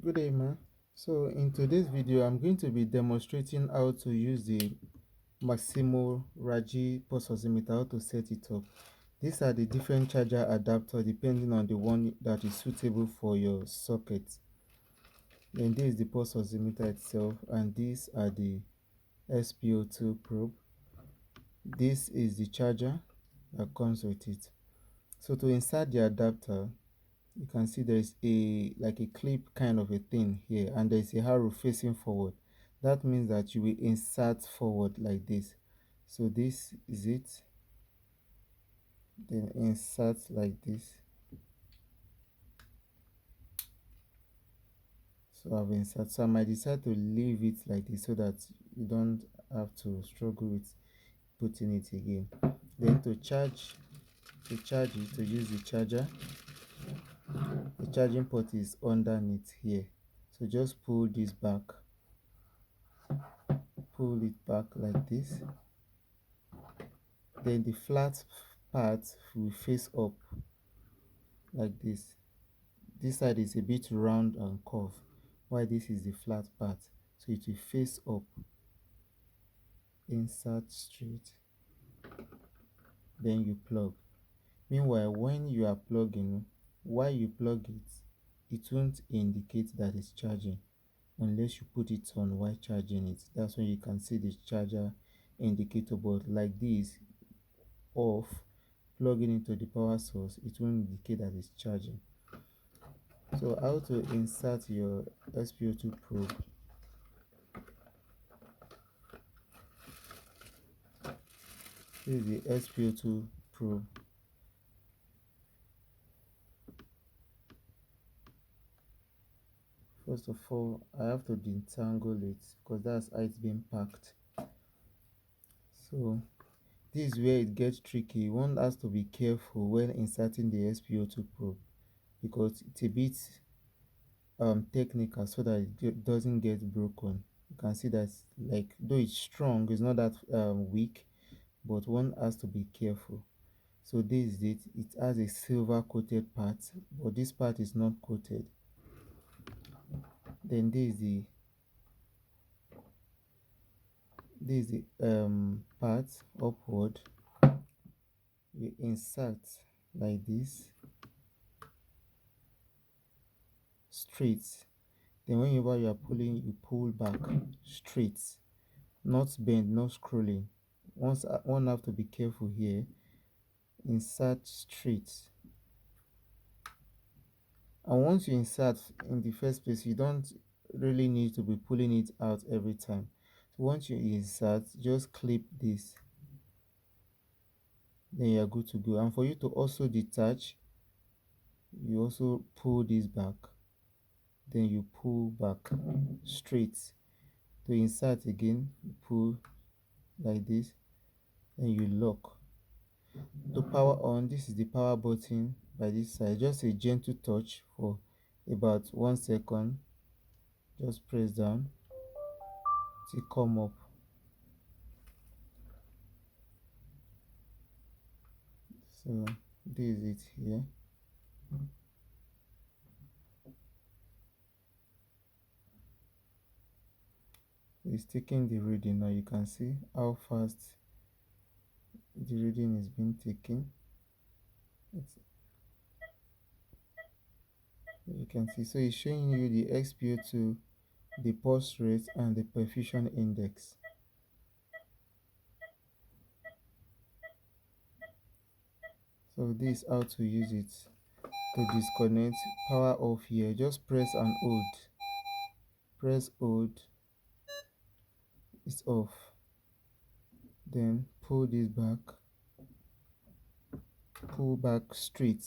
Good day, man. So in today's video, I'm going to be demonstrating how to use the Masimo RAD-G pulse oximeter, how to set it up. These are the different charger adapter depending on the one that is suitable for your socket. Then this is the pulse oximeter itself, and these are the SpO2 probe. This is the charger that comes with it. So to insert the adapter, you can see there's a clip kind of a thing here, and there's a arrow facing forward. That means that you will insert forward like this. So this is it, then insert like this. So I've inserted, so I might decide to leave it like this so that you don't have to struggle with putting it again. Then to charge it, to use the charger, the charging port is underneath here. So just pull this back, pull it back like this. Then the flat part will face up like this. This side is a bit round and curved, while this is the flat part, so it will face up. Insert straight, then you plug. Meanwhile, when you are plugging, while you plug it won't indicate that it's charging unless you put it on while charging it. That's when you can see the charger indicator. But like this, off, plugging into the power source, it won't indicate that it's charging. So how to insert your SpO2 probe? This is the SpO2 probe. First of all, I have to detangle it because that's how it's being packed. So this is where it gets tricky. One has to be careful when inserting the SpO2 probe because it's a bit technical, so that it doesn't get broken. You can see that, like, though it's strong, it's not that weak, but one has to be careful. So this is it. It has a silver coated part, but this part is not coated. Then this is the part upward. You insert like this, straight. Then whenever you are pulling, you pull back straight, not bend, not scrolling. One have to be careful here. Insert straight, and once you insert in the first place, you don't really need to be pulling it out every time. So once you insert, just clip this, then you are good to go. And for you to also detach, you also pull this back, then you pull back straight. To insert again, you pull like this, then you lock. To power on, this is the power button by this side. Just a gentle touch for about 1 second. Just press down to come up. So this is it here. It's taking the reading. Now you can see how fast the reading is being taken. You can see, so it's showing you the SpO2, the pulse rate, and the perfusion index. So this is how to use it. To disconnect, power off here, just press and hold. Press hold, it's off. Then pull this back, pull back straight.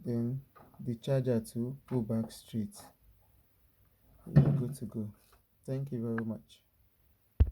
Then the charger to pull back straight. You're good to go. Thank you very much.